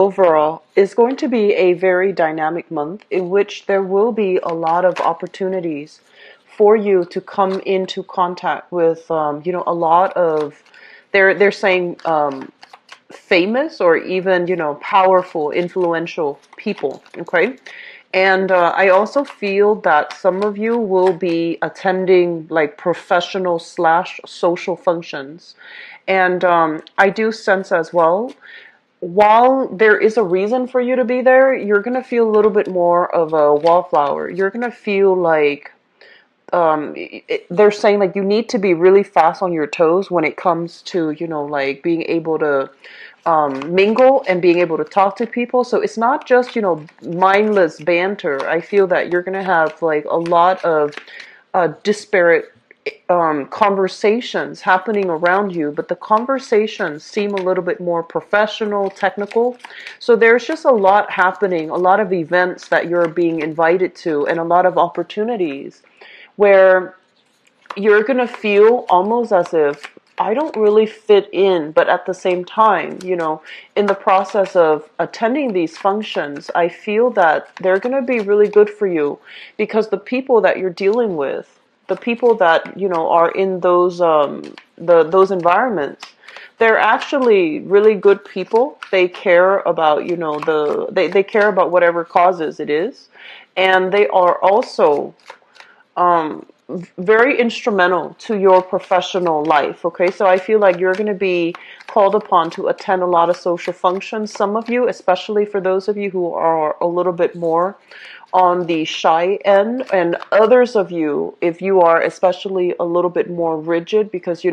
Overall is going to be a very dynamic month in which there will be a lot of opportunities for you to come into contact with, a lot of, they're saying famous or even, powerful, influential people. Okay. And I also feel that some of you will be attending like professional slash social functions. And I do sense as well, while there is a reason for you to be there, you're going to feel a little bit more of a wallflower. You're going to feel like they're saying like you need to be really fast on your toes when it comes to, like being able to mingle and being able to talk to people. So it's not just, mindless banter. I feel that you're going to have like a lot of disparate conversations happening around you, but the conversations seem a little bit more professional, technical. So there's just a lot happening, a lot of events that you're being invited to, and a lot of opportunities where you're going to feel almost as if I don't really fit in, but at the same time, in the process of attending these functions, I feel that they're going to be really good for you because the people that you're dealing with, the people that, are in those environments, they're actually really good people. They care about, they care about whatever causes it is. And they are also very instrumental to your professional life. Okay, so I feel like you're going to be called upon to attend a lot of social functions. Some of you, especially for those of you who are a little bit more on the shy end, and others of you, if you are especially a little bit more rigid, because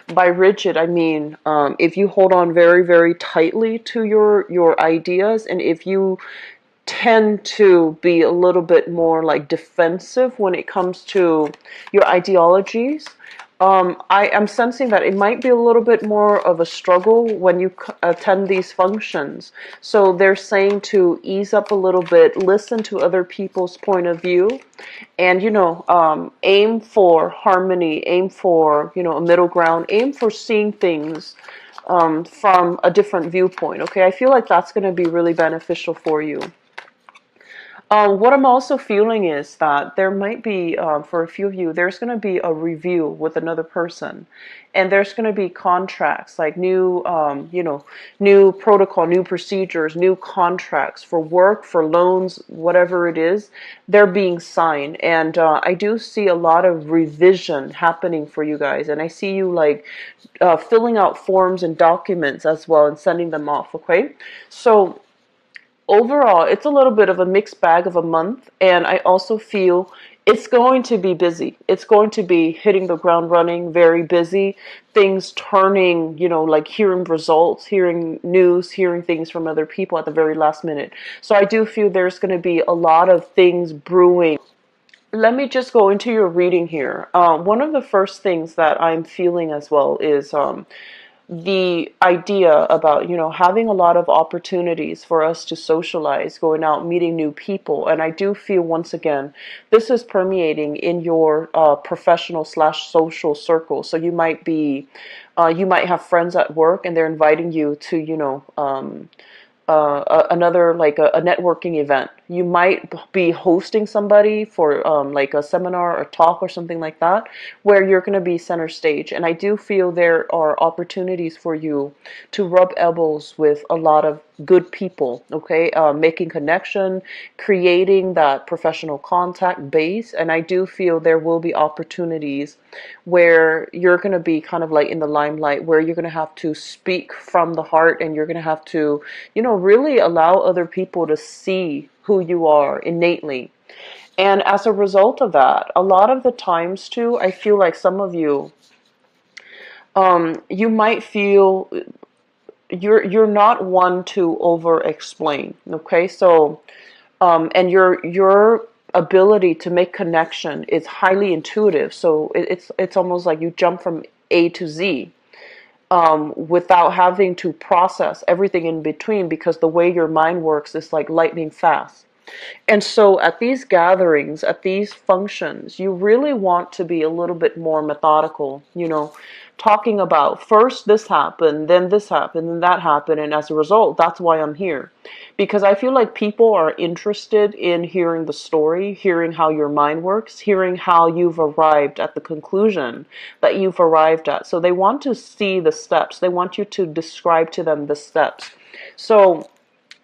by rigid I mean if you hold on very, very tightly to your ideas, and if you tend to be a little bit more like defensive when it comes to your ideologies. I am sensing that it might be a little bit more of a struggle when you attend these functions. So they're saying to ease up a little bit, listen to other people's point of view, and aim for harmony, aim for a middle ground, aim for seeing things from a different viewpoint. Okay, I feel like that's going to be really beneficial for you. What I'm also feeling is that there might be, for a few of you, there's going to be a review with another person, and there's going to be contracts, like new, new protocol, new procedures, new contracts for work, for loans, whatever it is, they're being signed. And I do see a lot of revision happening for you guys, and I see you like filling out forms and documents as well and sending them off. Okay, so overall, it's a little bit of a mixed bag of a month, and I also feel it's going to be busy. It's going to be hitting the ground running, very busy, things turning, like hearing results, hearing news, hearing things from other people at the very last minute. So I do feel there's going to be a lot of things brewing. Let me just go into your reading here. One of the first things that I'm feeling as well is the idea about having a lot of opportunities for us to socialize, going out, meeting new people. And I do feel, once again, this is permeating in your professional slash social circle. So you might be you might have friends at work and they're inviting you to another, like a networking event. You might be hosting somebody for like a seminar or talk or something like that, where you're going to be center stage. And I do feel there are opportunities for you to rub elbows with a lot of good people, okay? Making connection, creating that professional contact base. And I do feel there will be opportunities where you're going to be kind of like in the limelight, where you're going to have to speak from the heart, and you're going to have to, really allow other people to see who you are innately. And as a result of that, a lot of the times too, I feel like some of you, you might feel you're not one to over explain. Okay, so and your ability to make connection is highly intuitive. So it's almost like you jump from A to Z without having to process everything in between, because the way your mind works is like lightning fast. And so at these gatherings, at these functions, you really want to be a little bit more methodical, talking about first this happened, then that happened, and as a result, that's why I'm here. Because I feel like people are interested in hearing the story, hearing how your mind works, hearing how you've arrived at the conclusion that you've arrived at. So they want to see the steps. They want you to describe to them the steps. So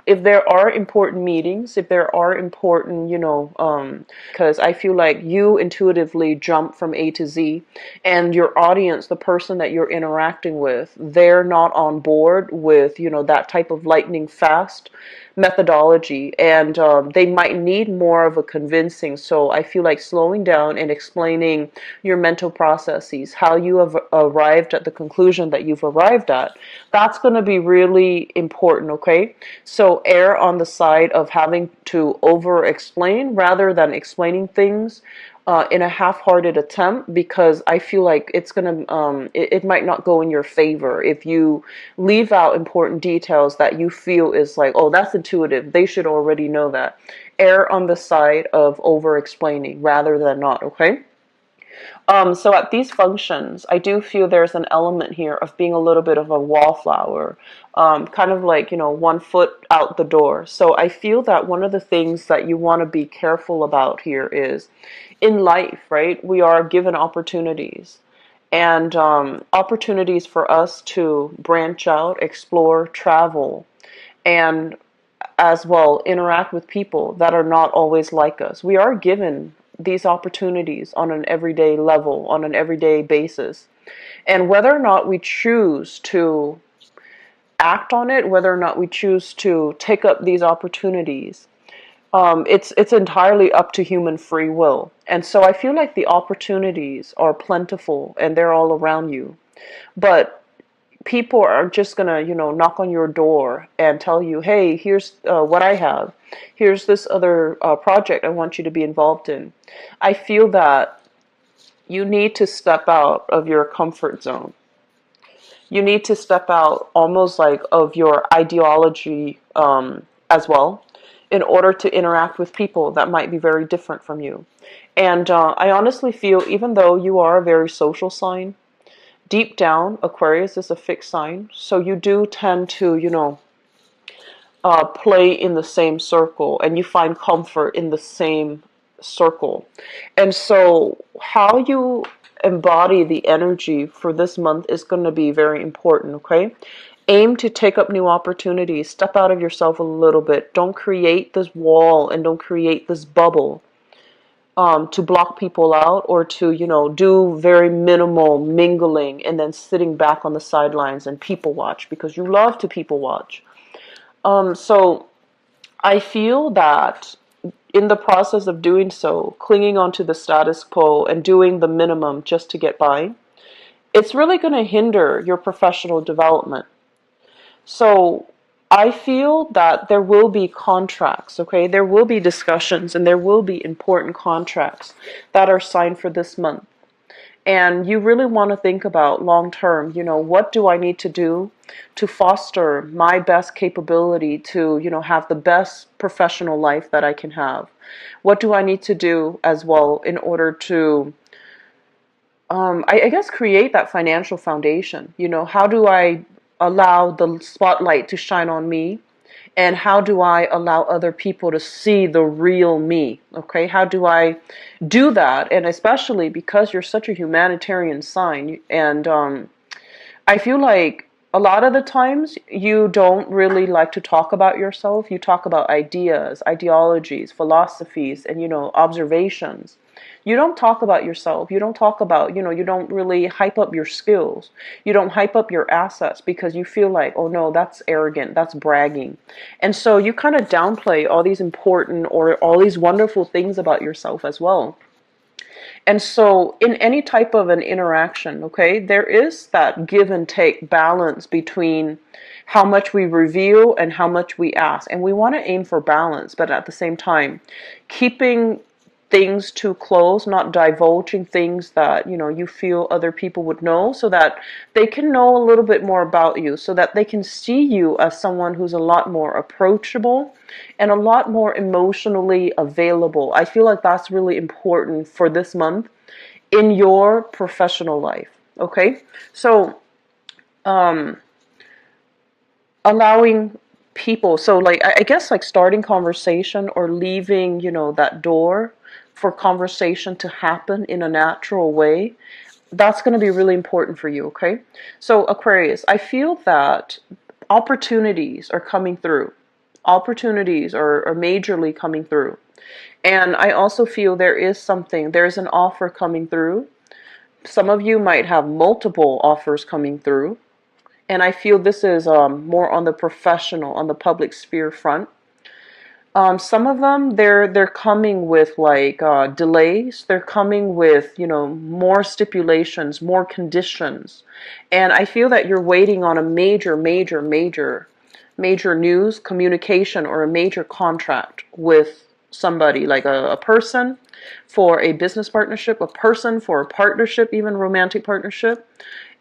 if there are important meetings, if there are important, because I feel like you intuitively jump from A to Z, and your audience, the person that you're interacting with, they're not on board with, that type of lightning fast methodology, and they might need more of a convincing. So I feel like slowing down and explaining your mental processes, how you have arrived at the conclusion that you've arrived at, that's going to be really important, okay? So err on the side of having to over explain rather than explaining things in a half-hearted attempt, because I feel like it's gonna it might not go in your favor if you leave out important details that you feel is like, oh, that's intuitive, they should already know that. Err on the side of over explaining rather than not, okay? So at these functions, I do feel there's an element here of being a little bit of a wallflower, kind of like, 1 foot out the door. So I feel that one of the things that you want to be careful about here is in life, right? We are given opportunities, and opportunities for us to branch out, explore, travel, and as well interact with people that are not always like us. We are given these opportunities on an everyday level, on an everyday basis. And whether or not we choose to act on it, whether or not we choose to take up these opportunities, it's entirely up to human free will. And so I feel like the opportunities are plentiful and they're all around you. But people are just gonna, knock on your door and tell you, hey, here's what I have. Here's this other project I want you to be involved in. I feel that you need to step out of your comfort zone. You need to step out almost like of your ideology as well, in order to interact with people that might be very different from you. And I honestly feel, even though you are a very social sign, deep down, Aquarius is a fixed sign, so you do tend to, play in the same circle, and you find comfort in the same circle. And so how you embody the energy for this month is going to be very important, okay? Aim to take up new opportunities. Step out of yourself a little bit. Don't create this wall and don't create this bubble to block people out, or to, do very minimal mingling and then sitting back on the sidelines and people watch, because you love to people watch. So I feel that in the process of doing so, clinging onto the status quo and doing the minimum just to get by, it's really going to hinder your professional development. So I feel that there will be contracts, okay? There will be discussions and there will be important contracts that are signed for this month. And you really want to think about long term, what do I need to do to foster my best capability to, have the best professional life that I can have? What do I need to do as well in order to, I guess, create that financial foundation? How do I allow the spotlight to shine on me? And how do I allow other people to see the real me? Okay, how do I do that? And especially because you're such a humanitarian sign, and I feel like a lot of the times you don't really like to talk about yourself. You talk about ideas, ideologies, philosophies, and, observations. You don't talk about yourself. You don't talk about, you don't really hype up your skills. You don't hype up your assets because you feel like, oh no, that's arrogant, that's bragging. And so you kind of downplay all these important or all these wonderful things about yourself as well. And so in any type of an interaction, okay, there is that give and take balance between how much we reveal and how much we ask. And we want to aim for balance, but at the same time, keeping things too close, not divulging things that, you know, you feel other people would know, so that they can know a little bit more about you, so that they can see you as someone who's a lot more approachable and a lot more emotionally available. I feel like that's really important for this month in your professional life. Okay, so allowing people, so like I guess like starting conversation or leaving, you know, that door for conversation to happen in a natural way, that's going to be really important for you. Okay, so Aquarius, I feel that opportunities are coming through. Opportunities are majorly coming through. And I also feel there's an offer coming through. Some of you might have multiple offers coming through. And I feel this is more on the professional, on the public sphere front. Some of them, they're coming with like delays. They're coming with, you know, more stipulations, more conditions. And I feel that you're waiting on a major news, communication, or a major contract with somebody, like a person for a business partnership, a person for a partnership, even romantic partnership.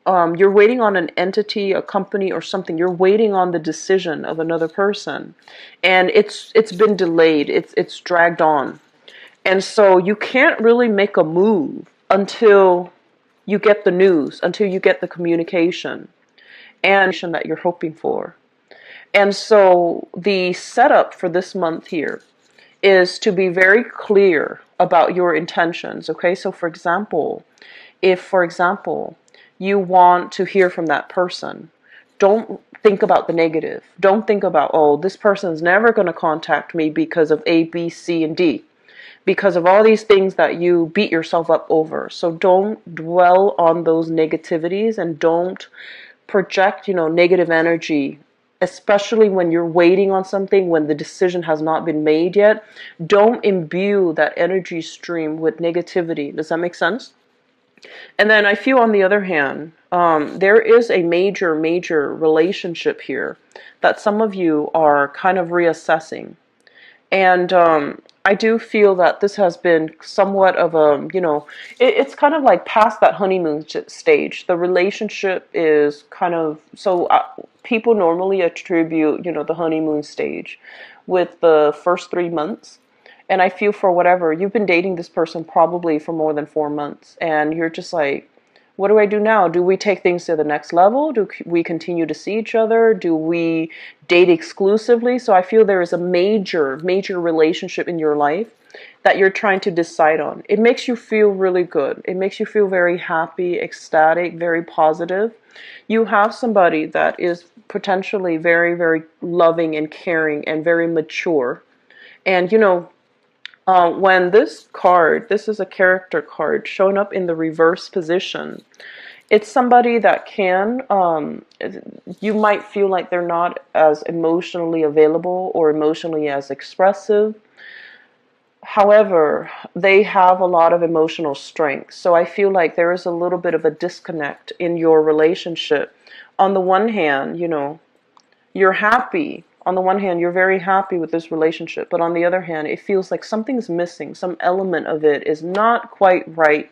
You're waiting on an entity, a company, or something. You're waiting on the decision of another person, and it's been delayed. It's dragged on, and so you can't really make a move until you get the news, until you get the communication and that you're hoping for. And so the setup for this month here is to be very clear about your intentions. Okay, so for example, if, for example, you want to hear from that person, don't think about the negative. Don't think about, oh, this person's never going to contact me because of A, B, C, and D, because of all these things that you beat yourself up over. So don't dwell on those negativities, and don't project, you know, negative energy, especially when you're waiting on something, when the decision has not been made yet. Don't imbue that energy stream with negativity. Does that make sense? And then I feel, on the other hand, there is a major relationship here that some of you are kind of reassessing. And I do feel that this has been somewhat of a, you know, it's kind of like past that honeymoon stage. The relationship is kind of, so people normally attribute, you know, the honeymoon stage with the first 3 months. And I feel, for whatever, you've been dating this person probably for more than 4 months, and you're just like, what do I do now? Do we take things to the next level? Do we continue to see each other? Do we date exclusively? So I feel there is a major relationship in your life that you're trying to decide on. It makes you feel really good. It makes you feel very happy, ecstatic, very positive. You have somebody that is potentially very loving and caring and very mature. And, you know, when this card, this is a character card, showing up in the reverse position, it's somebody that can, you might feel like they're not as emotionally available or emotionally as expressive. However, they have a lot of emotional strength. So I feel like there is a little bit of a disconnect in your relationship. On the one hand, you know, you're happy. On the one hand, you're very happy with this relationship, but on the other hand, it feels like something's missing. Some element of it is not quite right,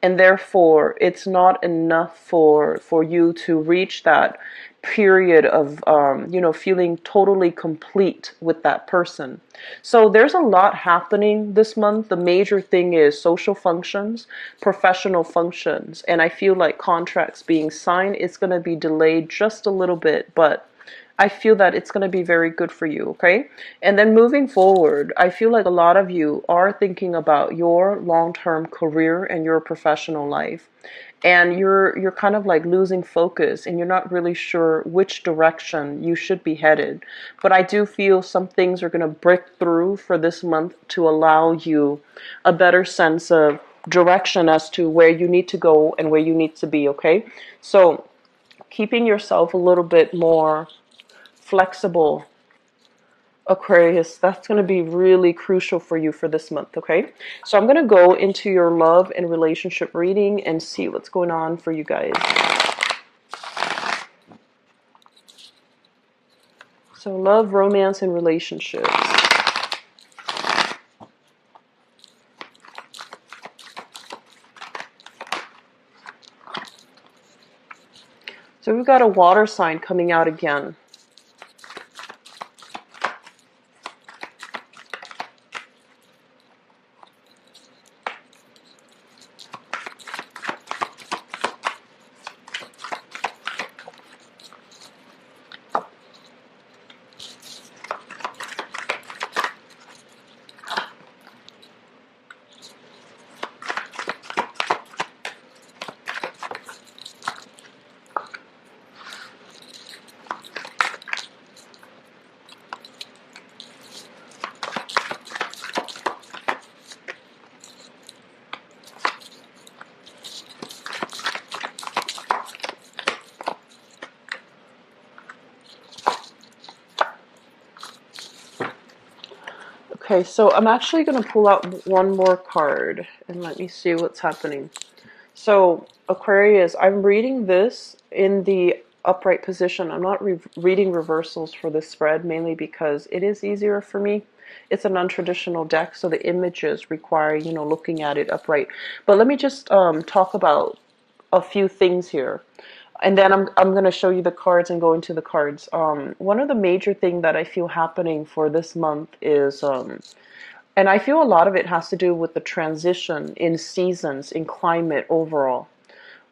and therefore it's not enough for you to reach that period of, you know, feeling totally complete with that person. So there's a lot happening this month. The major thing is social functions, professional functions, and I feel like contracts being signed. It's going to be delayed just a little bit, but I feel that it's going to be very good for you, okay? And then moving forward, I feel like a lot of you are thinking about your long-term career and your professional life. And you're kind of like losing focus, and you're not really sure which direction you should be headed. But I do feel some things are going to break through for this month to allow you a better sense of direction as to where you need to go and where you need to be, okay? So keeping yourself a little bit more flexible, Aquarius, that's going to be really crucial for you for this month, okay? So I'm going to go into your love and relationship reading and see what's going on for you guys. So love, romance, and relationships. So we've got a water sign coming out again. Okay, so I'm actually going to pull out one more card and let me see what's happening. So, Aquarius, I'm reading this in the upright position. I'm not reading reversals for this spread, mainly because it is easier for me. It's a non-traditional deck, so the images require, looking at it upright. But let me just talk about a few things here. And then I'm going to show you the cards and go into the cards. One of the major thing that I feel happening for this month is, and I feel a lot of it has to do with the transition in seasons, in climate overall.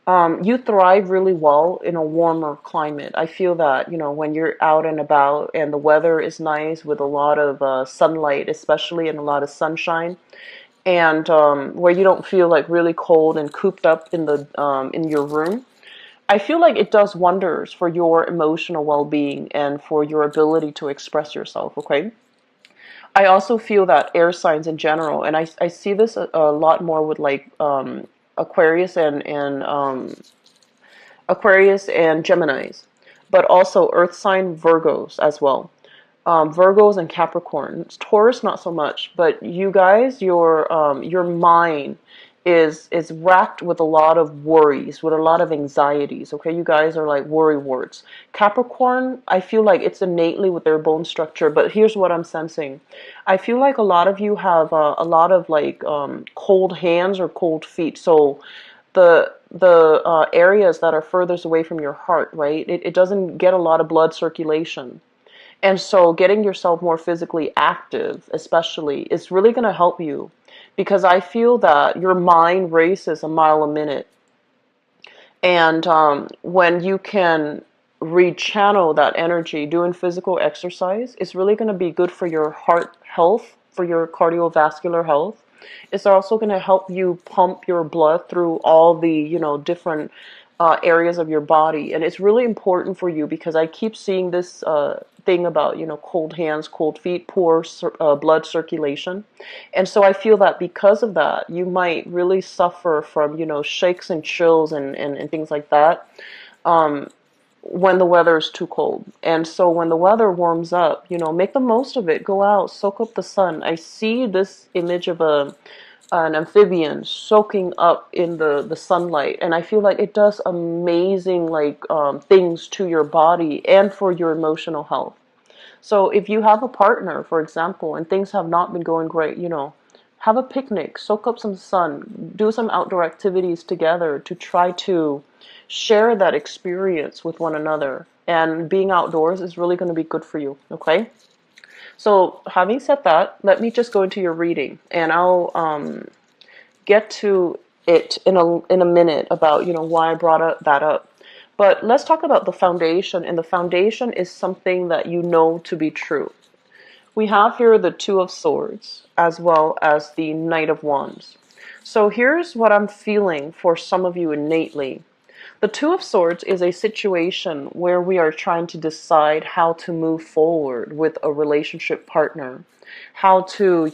You thrive really well in a warmer climate. I feel that, when you're out and about and the weather is nice with a lot of sunlight, especially, and a lot of sunshine, and where you don't feel like really cold and cooped up in your room. I feel like it does wonders for your emotional well-being and for your ability to express yourself, okay? I also feel that air signs in general, and I see this a lot more with like Aquarius and Geminis, but also Earth sign Virgos as well. Virgos and Capricorn. Taurus, not so much, but you guys, your mind is racked with a lot of worries, with a lot of anxieties. Okay, you guys are like worry warts. Capricorn, I feel like it's innately with their bone structure, but here's what I'm sensing. I feel like a lot of you have a lot of like cold hands or cold feet. So the areas that are furthest away from your heart, right? It doesn't get a lot of blood circulation. And so getting yourself more physically active, especially, is really going to help you, because I feel that your mind races a mile a minute. And when you can rechannel that energy doing physical exercise, it's really going to be good for your heart health, for your cardiovascular health. It's also going to help you pump your blood through all the, different areas of your body. And it's really important for you because I keep seeing this thing about, cold hands, cold feet, poor blood circulation. And so I feel that because of that, you might really suffer from, shakes and chills and things like that. When the weather is too cold. And so when the weather warms up, make the most of it. Go out, soak up the sun. I see this image of an amphibian soaking up in the sunlight, and I feel like it does amazing things to your body and for your emotional health. So if you have a partner, for example, and things have not been going great, have a picnic, soak up some sun, do some outdoor activities together to try to share that experience with one another. And being outdoors is really going to be good for you, okay? So having said that, let me just go into your reading, and I'll get to it in a minute about why I brought that up. But let's talk about the foundation, and the foundation is something that you know to be true. We have here the Two of Swords as well as the Knight of Wands. So here's what I'm feeling for some of you innately. The Two of Swords is a situation where we are trying to decide how to move forward with a relationship partner. How to,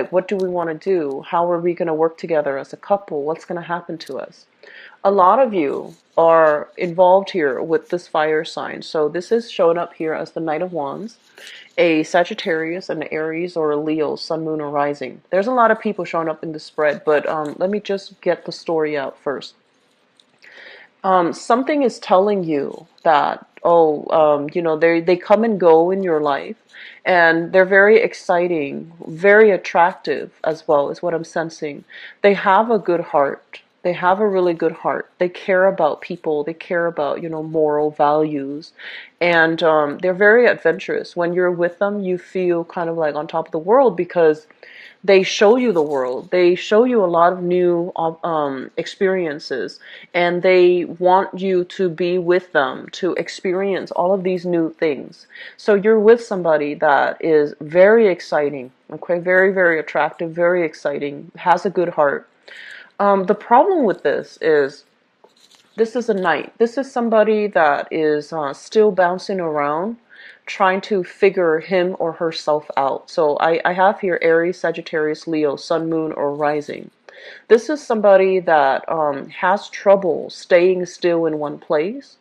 what do we want to do? How are we going to work together as a couple? What's going to happen to us? A lot of you are involved here with this fire sign. So this is shown up here as the Knight of Wands, a Sagittarius, an Aries, or a Leo, Sun, Moon, or Rising. There's a lot of people showing up in the spread, but let me just get the story out first. Something is telling you that, they come and go in your life, and they're very exciting, very attractive as well, is what I'm sensing. They have a good heart. They have a really good heart. They care about people. They care about, moral values. And they're very adventurous. When you're with them, you feel kind of like on top of the world because they show you the world. They show you a lot of new experiences, and they want you to be with them to experience all of these new things. So you're with somebody that is very exciting, okay, very, very attractive, very exciting, has a good heart. The problem with this is a knight. This is somebody that is still bouncing around, trying to figure him or herself out. So I have here Aries, Sagittarius, Leo, Sun, Moon, or Rising. This is somebody that has trouble staying still in one place.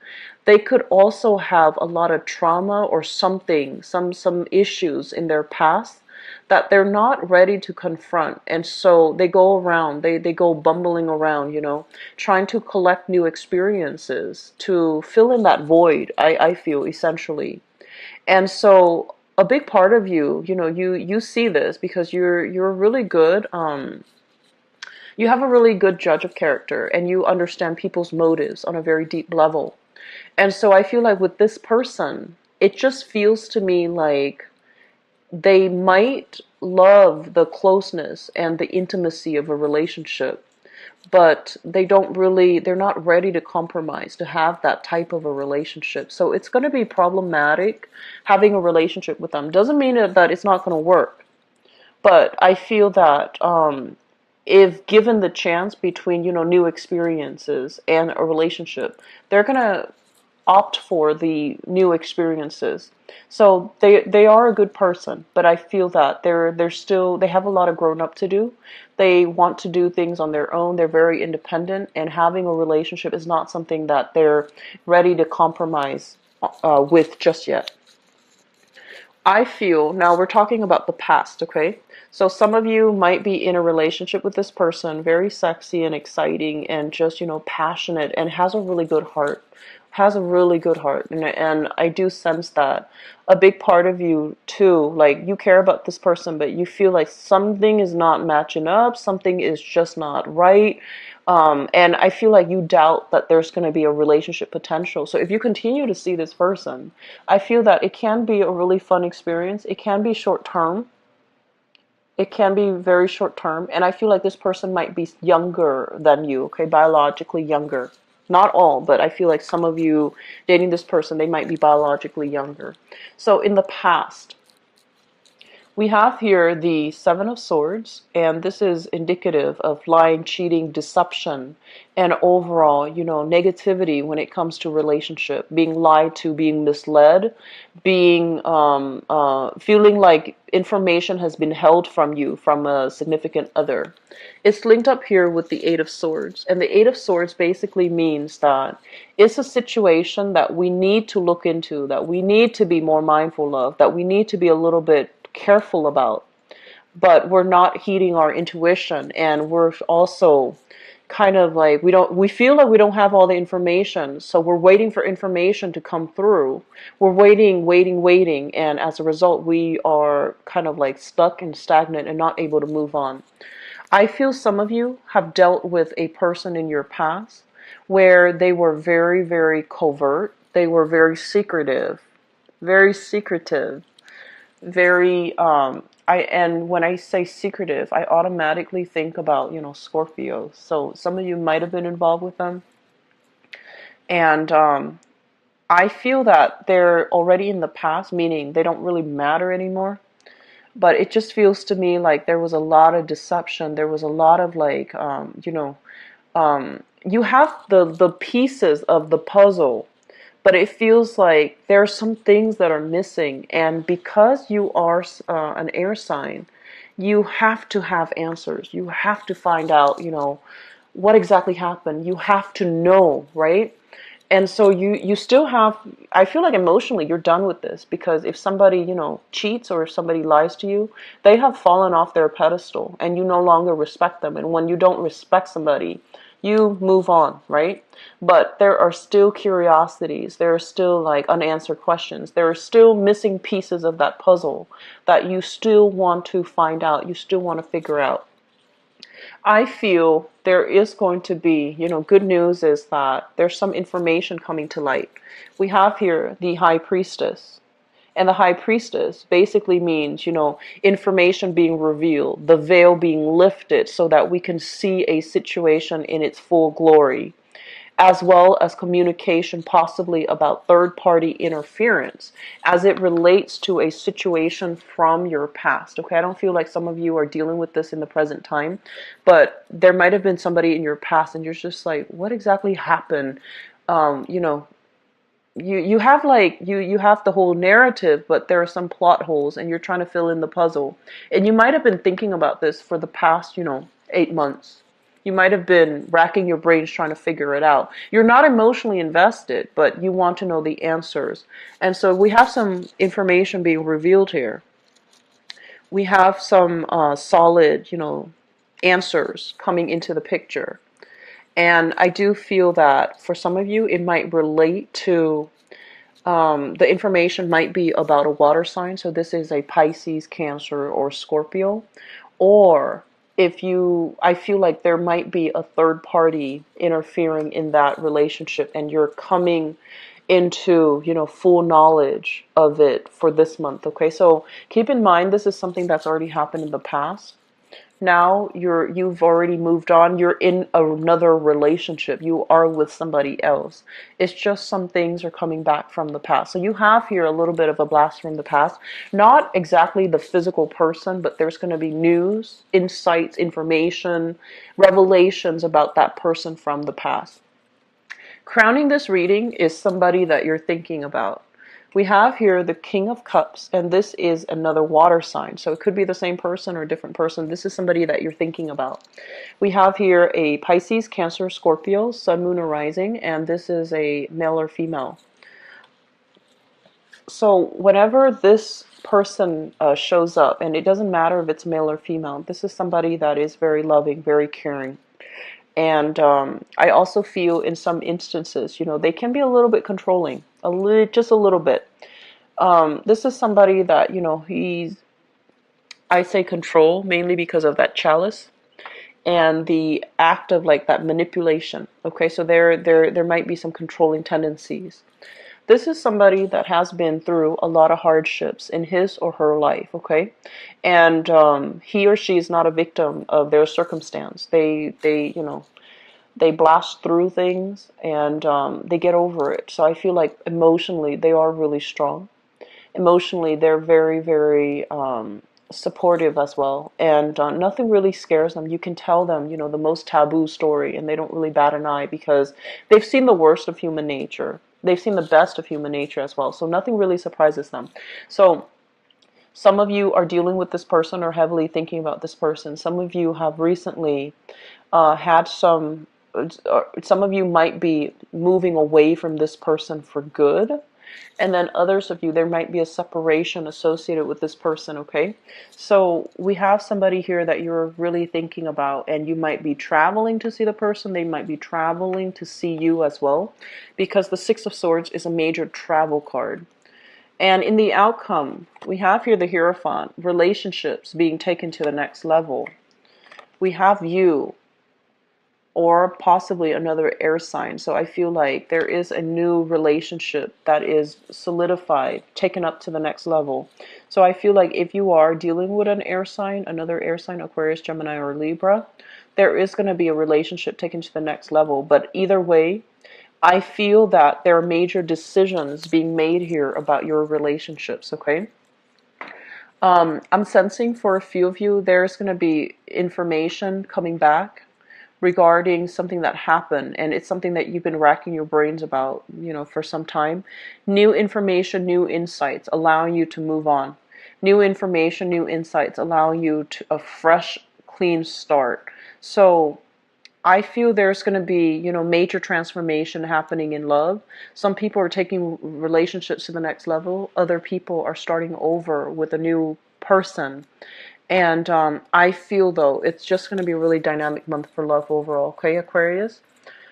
They could also have a lot of trauma or something, some issues in their past that they're not ready to confront. And so they go around, they go bumbling around, trying to collect new experiences to fill in that void, I feel, essentially. And so a big part of you, you see this because you're really good. You have a really good judge of character, and you understand people's motives on a very deep level. And so I feel like with this person, it just feels to me like they might love the closeness and the intimacy of a relationship, but they're not ready to compromise to have that type of a relationship. So it's going to be problematic having a relationship with them. Doesn't mean that it's not going to work, but I feel that if given the chance between, new experiences and a relationship, they're going to opt for the new experiences. So they are a good person, but I feel that they have a lot of grown up to do. They want to do things on their own. They're very independent, and having a relationship is not something that they're ready to compromise with just yet. I feel, now we're talking about the past, okay? So some of you might be in a relationship with this person, very sexy and exciting and just, passionate, and has a really good heart. Has a really good heart. And I do sense that a big part of you too, like you care about this person, but you feel like something is not matching up, something is just not right. And I feel like you doubt that there's going to be a relationship potential. So if you continue to see this person, I feel that it can be a really fun experience. It can be short term. It can be very short term. And I feel like this person might be younger than you, okay, biologically younger. Not all, but I feel like some of you dating this person, they might be biologically younger. So in the past, we have here the Seven of Swords, and this is indicative of lying, cheating, deception, and overall, negativity when it comes to relationship, being lied to, being misled, being feeling like information has been held from you from a significant other. It's linked up here with the Eight of Swords, and the Eight of Swords basically means that it's a situation that we need to look into, that we need to be more mindful of, that we need to be a little bit careful about, but we're not heeding our intuition, and we're also kind of like we feel like we don't have all the information, so we're waiting for information to come through. We're waiting, and as a result we are kind of like stuck and stagnant and not able to move on. I feel some of you have dealt with a person in your past where they were very, very covert, they were very secretive, very and when I say secretive, I automatically think about, Scorpios. So some of you might have been involved with them, and I feel that they're already in the past, meaning they don't really matter anymore. But it just feels to me like there was a lot of deception. There was a lot of like, you have the pieces of the puzzle, but it feels like there are some things that are missing. And because you are an air sign, you have to have answers. You have to find out, what exactly happened. You have to know, right? And so you still have, I feel like emotionally you're done with this, because if somebody, cheats or if somebody lies to you, they have fallen off their pedestal and you no longer respect them. And when you don't respect somebody, you move on, right? But there are still curiosities. There are still like unanswered questions. There are still missing pieces of that puzzle that you still want to find out. You still want to figure out. I feel there is going to be, good news is that there's some information coming to light. We have here the High Priestess. And the High Priestess basically means, information being revealed, the veil being lifted so that we can see a situation in its full glory, as well as communication possibly about third-party interference as it relates to a situation from your past. Okay, I don't feel like some of you are dealing with this in the present time, but there might have been somebody in your past and you're just like, what exactly happened? You have you have the whole narrative, but there are some plot holes and you're trying to fill in the puzzle. And you might have been thinking about this for the past, 8 months. You might have been racking your brains trying to figure it out. You're not emotionally invested, but you want to know the answers. And so we have some information being revealed here. We have some solid, answers coming into the picture. And I do feel that for some of you, it might relate to the information might be about a water sign. So this is a Pisces, Cancer, or Scorpio. Or I feel like there might be a third party interfering in that relationship and you're coming into, full knowledge of it for this month. Okay, so keep in mind, this is something that's already happened in the past. Now you've already moved on. You're in another relationship. You are with somebody else. It's just some things are coming back from the past. So you have here a little bit of a blast from the past. Not exactly the physical person, but there's going to be news, insights, information, revelations about that person from the past. Crowning this reading is somebody that you're thinking about. We have here the King of Cups, and this is another water sign. So it could be the same person or a different person. This is somebody that you're thinking about. We have here a Pisces, Cancer, Scorpio, Sun, Moon, or Rising, and this is a male or female. So whenever this person shows up, and it doesn't matter if it's male or female, this is somebody that is very loving, very caring. And I also feel in some instances, they can be a little bit controlling, just a little bit. This is somebody that, I say control mainly because of that chalice and the act of like that manipulation. Okay, so there might be some controlling tendencies. This is somebody that has been through a lot of hardships in his or her life, okay? And he or she is not a victim of their circumstance. They blast through things and they get over it. So I feel like emotionally they are really strong. Emotionally they're very, very supportive as well. And nothing really scares them. You can tell them, the most taboo story and they don't really bat an eye because they've seen the worst of human nature. They've seen the best of human nature as well. So nothing really surprises them. So some of you are dealing with this person or heavily thinking about this person. Some of you have recently had some of you might be moving away from this person for good. And then others of you, there might be a separation associated with this person, okay? So we have somebody here that you're really thinking about, and you might be traveling to see the person. They might be traveling to see you as well, because the Six of Swords is a major travel card. And in the outcome, we have here the Hierophant, relationships being taken to the next level. We have you, or possibly another air sign. So I feel like there is a new relationship that is solidified, taken up to the next level. So I feel like if you are dealing with an air sign, another air sign, Aquarius, Gemini, or Libra, there is going to be a relationship taken to the next level. But either way, I feel that there are major decisions being made here about your relationships, okay? I'm sensing for a few of you, there's going to be information coming back regarding something that happened, and it's something that you've been racking your brains about, for some time. New information, new insights, allowing you to move on. New information, new insights, allowing you to a fresh, clean start. So I feel there's going to be, major transformation happening in love. Some people are taking relationships to the next level. Other people are starting over with a new person. And I feel, though, it's just going to be a really dynamic month for love overall, okay, Aquarius?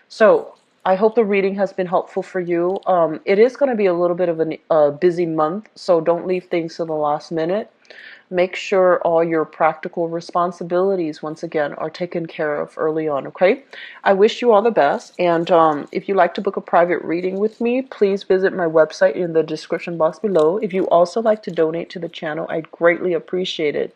So I hope the reading has been helpful for you. It is going to be a little bit of a busy month, so don't leave things to the last minute. Make sure all your practical responsibilities, once again, are taken care of early on, okay? I wish you all the best, and if you'd like to book a private reading with me, please visit my website in the description box below. If you also like to donate to the channel, I'd greatly appreciate it.